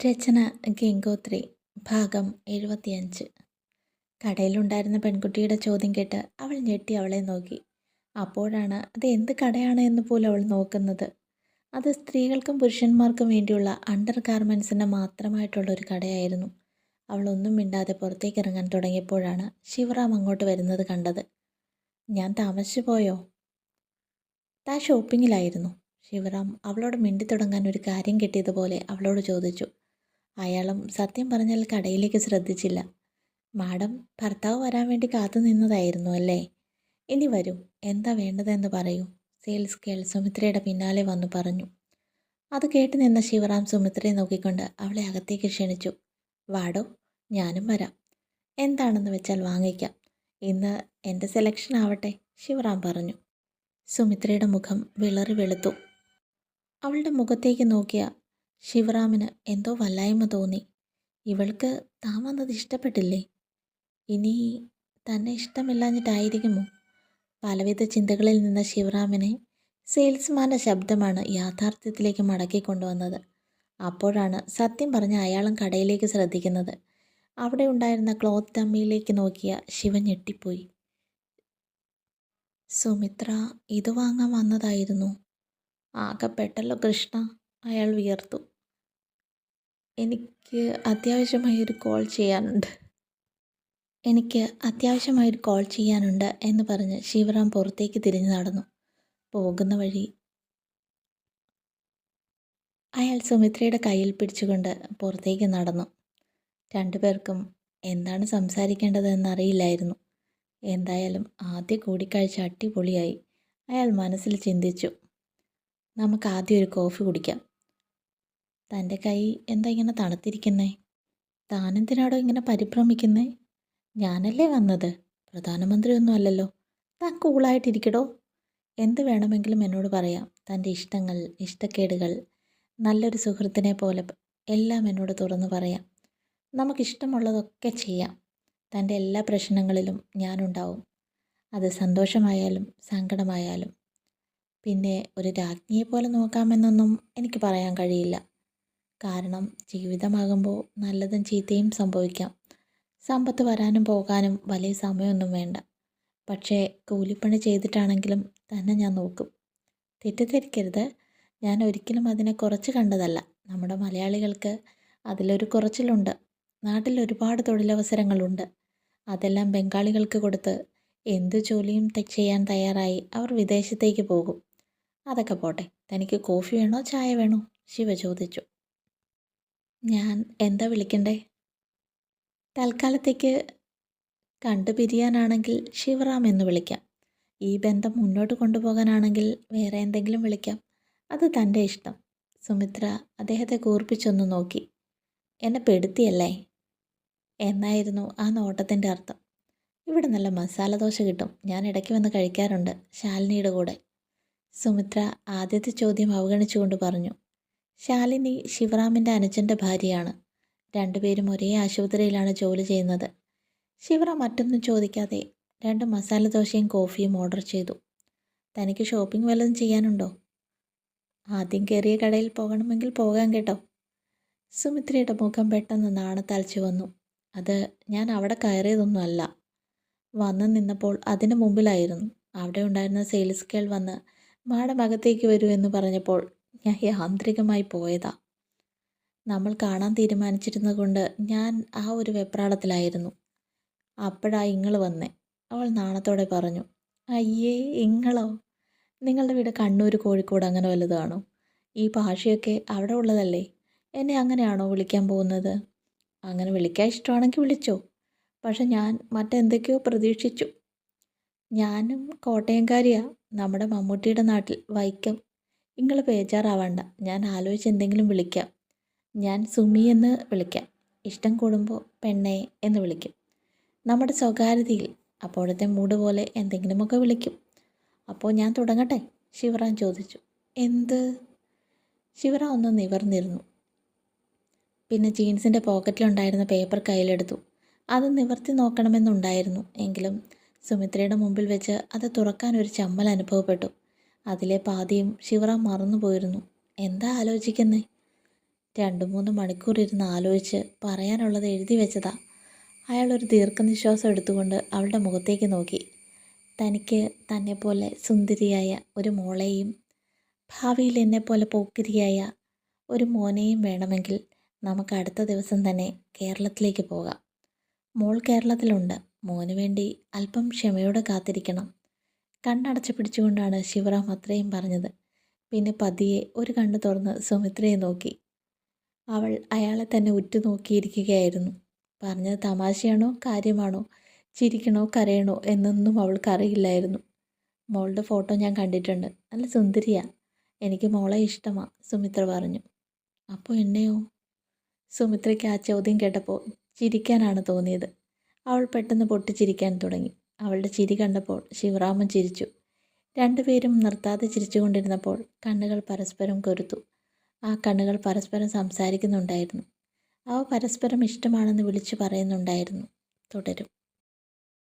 രചന ഗംഗോത്രി. ഭാഗം 75. കടയിലുണ്ടായിരുന്ന പെൺകുട്ടിയുടെ ചോദ്യം കേട്ട് അവൾ ഞെട്ടി അവളെ നോക്കി. അപ്പോഴാണ് അത് എന്ത് കടയാണ് എന്ന് പോലും അവൾ നോക്കുന്നത്. അത് സ്ത്രീകൾക്കും പുരുഷന്മാർക്കും വേണ്ടിയുള്ള അണ്ടർ ഗാർമെൻസിന് മാത്രമായിട്ടുള്ളൊരു കടയായിരുന്നു. അവളൊന്നും മിണ്ടാതെ പുറത്തേക്ക് ഇറങ്ങാൻ തുടങ്ങിയപ്പോഴാണ് ശിവറാം അങ്ങോട്ട് വരുന്നത് കണ്ടത്. ഞാൻ താമസിച്ചു പോയോ? താ ഷോപ്പിങ്ങിലായിരുന്നു. ശിവറാം അവളോട് മിണ്ടിത്തുടങ്ങാൻ ഒരു കാര്യം കിട്ടിയതുപോലെ അവളോട് ചോദിച്ചു. അയാളും സത്യം പറഞ്ഞാൽ കടയിലേക്ക് ശ്രദ്ധിച്ചില്ല. മാഡം ഭർത്താവ് വരാൻ വേണ്ടി കാത്തു നിന്നതായിരുന്നു അല്ലേ? ഇനി വരൂ, എന്താ വേണ്ടതെന്ന് പറയൂ, സെയിൽസ് ഗേൾ സുമിത്രയുടെ പിന്നാലെ വന്നു പറഞ്ഞു. അത് കേട്ട് നിന്ന ശിവറാം സുമിത്രയെ നോക്കിക്കൊണ്ട് അവളെ അകത്തേക്ക് ക്ഷണിച്ചു. വാടോ, ഞാനും വരാം. എന്താണെന്ന് വെച്ചാൽ വാങ്ങിക്കാം. ഇന്ന് എൻ്റെ സെലക്ഷൻ ആവട്ടെ, ശിവറാം പറഞ്ഞു. സുമിത്രയുടെ മുഖം വിളറി വെളുത്തു. അവളുടെ മുഖത്തേക്ക് നോക്കിയ ശിവറാമിന് എന്തോ വല്ലായ്മ തോന്നി. ഇവൾക്ക് താൻ വന്നത് ഇഷ്ടപ്പെട്ടില്ലേ? ഇനി തന്നെ ഇഷ്ടമില്ലാഞ്ഞിട്ടായിരിക്കുമോ? പലവിധ ചിന്തകളിൽ നിന്ന ശിവറാമിനെ സെയിൽസ്മാൻ്റെ ശബ്ദമാണ് യാഥാർത്ഥ്യത്തിലേക്ക് മടക്കിക്കൊണ്ടുവന്നത്. അപ്പോഴാണ് സത്യം പറഞ്ഞ അയാളും കടയിലേക്ക് ശ്രദ്ധിക്കുന്നത്. അവിടെ ഉണ്ടായിരുന്ന ക്ലോത്ത് ഡമ്മിയിലേക്ക് നോക്കിയ ശിവൻ ഞെട്ടിപ്പോയി. സുമിത്ര ഇത് വാങ്ങാൻ വന്നതായിരുന്നു. ആകെപ്പെട്ടല്ലോ കൃഷ്ണ, അയാൾ വിയർത്തു. എനിക്ക് അത്യാവശ്യമായൊരു കോൾ ചെയ്യാനുണ്ട് എന്ന് പറഞ്ഞ് ശിവറാം പുറത്തേക്ക് തിരിഞ്ഞു നടന്നു. പോകുന്ന വഴി അയാൾ സുമിത്രയുടെ കയ്യിൽ പിടിച്ചുകൊണ്ട് പുറത്തേക്ക് നടന്നു. രണ്ടുപേർക്കും എന്താണ് സംസാരിക്കേണ്ടതെന്നറിയില്ലായിരുന്നു. എന്തായാലും ആദ്യ കൂടിക്കാഴ്ച അടിപൊളിയായി. അയാൾ മനസ്സിൽ ചിന്തിച്ചു. നമുക്ക് ആദ്യം ഒരു കോഫി കുടിക്കാം. തൻ്റെ കൈ എന്താ ഇങ്ങനെ തണുത്തിരിക്കുന്നേ? താനെന്തിനാടോ ഇങ്ങനെ പരിഭ്രമിക്കുന്നേ? ഞാനല്ലേ വന്നത്, പ്രധാനമന്ത്രി ഒന്നും അല്ലല്ലോ. താൻ കൂളായിട്ടിരിക്കടോ. എന്ത് വേണമെങ്കിലും എന്നോട് പറയാം. തൻ്റെ ഇഷ്ടങ്ങൾ, ഇഷ്ടക്കേടുകൾ, നല്ലൊരു സുഹൃത്തിനെ പോലെ എല്ലാം എന്നോട് തുറന്നു പറയാം. നമുക്കിഷ്ടമുള്ളതൊക്കെ ചെയ്യാം. തൻ്റെ എല്ലാ പ്രശ്നങ്ങളിലും ഞാനുണ്ടാവും. അത് സന്തോഷമായാലും സങ്കടമായാലും. പിന്നെ ഒരു രാജ്ഞിയെപ്പോലെ നോക്കാമെന്നൊന്നും എനിക്ക് പറയാൻ കഴിയില്ല. കാരണം ജീവിതമാകുമ്പോൾ നല്ലതും ചീത്തയും സംഭവിക്കാം. സമ്പത്ത് വരാനും പോകാനും വലിയ സമയമൊന്നും വേണ്ട. പക്ഷേ കൂലിപ്പണി ചെയ്തിട്ടാണെങ്കിലും തന്നെ ഞാൻ നോക്കും. തെറ്റിദ്ധരിക്കരുത്, ഞാൻ ഒരിക്കലും അതിനെ കുറച്ച് കണ്ടതല്ല. നമ്മുടെ മലയാളികൾക്ക് അതിലൊരു കുറച്ചിലുണ്ട്. നാട്ടിൽ ഒരുപാട് തൊഴിലവസരങ്ങളുണ്ട്. അതെല്ലാം ബംഗാളികൾക്ക് കൊടുത്ത് എന്ത് ജോലിയും ചെയ്യാൻ തയ്യാറായി അവർ വിദേശത്തേക്ക് പോകും. അതൊക്കെ പോട്ടെ, തനിക്ക് കോഫി വേണോ ചായ വേണോ? ശിവ ചോദിച്ചു. ഞാൻ എന്താ വിളിക്കണ്ടേ? തൽക്കാലത്തേക്ക് കണ്ടുപിരിയാനാണെങ്കിൽ ശിവറാം എന്ന് വിളിക്കാം. ഈ ബന്ധം മുന്നോട്ട് കൊണ്ടുപോകാനാണെങ്കിൽ വേറെ എന്തെങ്കിലും വിളിക്കാം. അത് തൻ്റെ ഇഷ്ടം. സുമിത്ര അദ്ദേഹത്തെ കൂർപ്പിച്ചൊന്ന് നോക്കി. എന്നെ പെടുത്തിയല്ലേ എന്നായിരുന്നു ആ നോട്ടത്തിൻ്റെ അർത്ഥം. ഇവിടെ നല്ല മസാല ദോശ കിട്ടും. ഞാൻ ഇടയ്ക്ക് വന്ന് കഴിക്കാറുണ്ട് ശാലിനിയുടെ കൂടെ. സുമിത്ര ആദ്യത്തെ ചോദ്യം അവഗണിച്ചുകൊണ്ട് പറഞ്ഞു. ശാലിനി ശിവറാമിൻ്റെ അനുജൻ്റെ ഭാര്യയാണ്. രണ്ടുപേരും ഒരേ ആശുപത്രിയിലാണ് ജോലി ചെയ്യുന്നത്. ശിവറാം മറ്റൊന്നും ചോദിക്കാതെ 2 മസാല ദോശയും കോഫിയും ഓർഡർ ചെയ്തു. തനിക്ക് ഷോപ്പിംഗ് വല്ലതും ചെയ്യാനുണ്ടോ? ആദ്യം കയറിയ കടയിൽ പോകണമെങ്കിൽ പോകാൻ കേട്ടോ. സുമിത്രയുടെ മുഖം പെട്ടെന്ന് നാണത്താൽ ചുവന്നു. അത് ഞാൻ അവിടെ കയറിയതൊന്നും അല്ല. വന്നു നിന്നപ്പോൾ അതിന് മുമ്പിലായിരുന്നു. അവിടെ ഉണ്ടായിരുന്ന സെയിൽസ് ഗേൾ വന്ന് മാഡം അകത്തേക്ക് വരൂ എന്ന് പറഞ്ഞപ്പോൾ ഞാൻ യാന്ത്രികമായി പോയതാ. നമ്മൾ കാണാൻ തീരുമാനിച്ചിരുന്നത് കൊണ്ട് ഞാൻ ആ ഒരു വെപ്രാളത്തിലായിരുന്നു. അപ്പോഴാ ഇങ്ങള് വന്നേ, അവൾ നാണത്തോടെ പറഞ്ഞു. അയ്യേ, ഇങ്ങളോ? നിങ്ങളുടെ വീട് കണ്ണൂർ, കോഴിക്കോട് അങ്ങനെ വല്ലതാണോ? ഈ ഭാഷയൊക്കെ അവിടെ ഉള്ളതല്ലേ? എന്നെ അങ്ങനെയാണോ വിളിക്കാൻ പോകുന്നത്? അങ്ങനെ വിളിക്കാൻ ഇഷ്ടമാണെങ്കിൽ വിളിച്ചോ. പക്ഷെ ഞാൻ മറ്റെന്തൊക്കെയോ പ്രതീക്ഷിച്ചു. ഞാനും കോട്ടയംകാരിയാ, നമ്മുടെ മമ്മൂട്ടിയുടെ നാട്ടിൽ, വൈക്കം. നിങ്ങൾ ബേജാറാവണ്ട, ഞാൻ ആലോചിച്ച് എന്തെങ്കിലും വിളിക്കാം. ഞാൻ സുമി എന്ന് വിളിക്കാം. ഇഷ്ടം കൂടുമ്പോൾ പെണ്ണേ എന്ന് വിളിക്കും. നമ്മുടെ സ്വകാര്യതയിൽ അപ്പോഴത്തെ മൂഡ് പോലെ എന്തെങ്കിലുമൊക്കെ വിളിക്കും. അപ്പോൾ ഞാൻ തുടങ്ങട്ടെ? ശിവറാം ചോദിച്ചു. എന്ത്? ശിവറാം ഒന്ന് നിവർന്നിരുന്നു. പിന്നെ ജീൻസിൻ്റെ പോക്കറ്റിലുണ്ടായിരുന്ന പേപ്പർ കയ്യിലെടുത്തു. അത് നിവർത്തി നോക്കണമെന്നുണ്ടായിരുന്നു. എങ്കിലും സുമിത്രയുടെ മുമ്പിൽ വെച്ച് അത് തുറക്കാൻ ഒരു ചമ്മൽ അനുഭവപ്പെട്ടു. അതിലെ പാതിയും ശിവറാം മറന്നുപോയിരുന്നു. എന്താ ആലോചിക്കുന്നേ? 2-3 മണിക്കൂർ ഇരുന്ന് ആലോചിച്ച് പറയാനുള്ളത് എഴുതി വെച്ചതാ. അയാളൊരു ദീർഘനിശ്വാസം എടുത്തുകൊണ്ട് അവളുടെ മുഖത്തേക്ക് നോക്കി. തനിക്ക് തന്നെപ്പോലെ സുന്ദരിയായ ഒരു മോളെയും ഭാവിയിൽ എന്നെപ്പോലെ പോക്കിരിയായ ഒരു മോനെയും വേണമെങ്കിൽ നമുക്ക് അടുത്ത ദിവസം തന്നെ കേരളത്തിലേക്ക് പോകാം. മോൾ കേരളത്തിലുണ്ട്. മോന് വേണ്ടി അല്പം ക്ഷമയോടെ കാത്തിരിക്കണം. കണ്ണടച്ച് പിടിച്ചുകൊണ്ടാണ് ശിവറാം അത്രയും പറഞ്ഞത്. പിന്നെ പതിയെ ഒരു കണ്ണ് തുറന്ന് സുമിത്രയെ നോക്കി. അവൾ അയാളെ തന്നെ ഉറ്റുനോക്കിയിരിക്കുകയായിരുന്നു. പറഞ്ഞത് തമാശയാണോ കാര്യമാണോ, ചിരിക്കണോ കരയണോ എന്നൊന്നും അവൾക്കറിയില്ലായിരുന്നു. മോളുടെ ഫോട്ടോ ഞാൻ കണ്ടിട്ടുണ്ട്. നല്ല സുന്ദരിയാ. എനിക്ക് മോളെ ഇഷ്ടമാ, സുമിത്ര പറഞ്ഞു. അപ്പോൾ എന്നെയോ? സുമിത്രയ്ക്ക് ആ ചോദ്യം കേട്ടപ്പോൾ ചിരിക്കാനാണ് തോന്നിയത്. അവൾ പെട്ടെന്ന് പൊട്ടിച്ചിരിക്കാൻ തുടങ്ങി. അവളുടെ ചിരി കണ്ടപ്പോൾ ശിവറാമൻ ചിരിച്ചു. രണ്ടുപേരും നിർത്താതെ ചിരിച്ചുകൊണ്ടിരുന്നപ്പോൾ കണ്ണുകൾ പരസ്പരം കൊരുത്തു. ആ കണ്ണുകൾ പരസ്പരം സംസാരിക്കുന്നുണ്ടായിരുന്നു. അവ പരസ്പരം ഇഷ്ടമാണെന്ന് വിളിച്ചു പറയുന്നുണ്ടായിരുന്നു. തുടരും.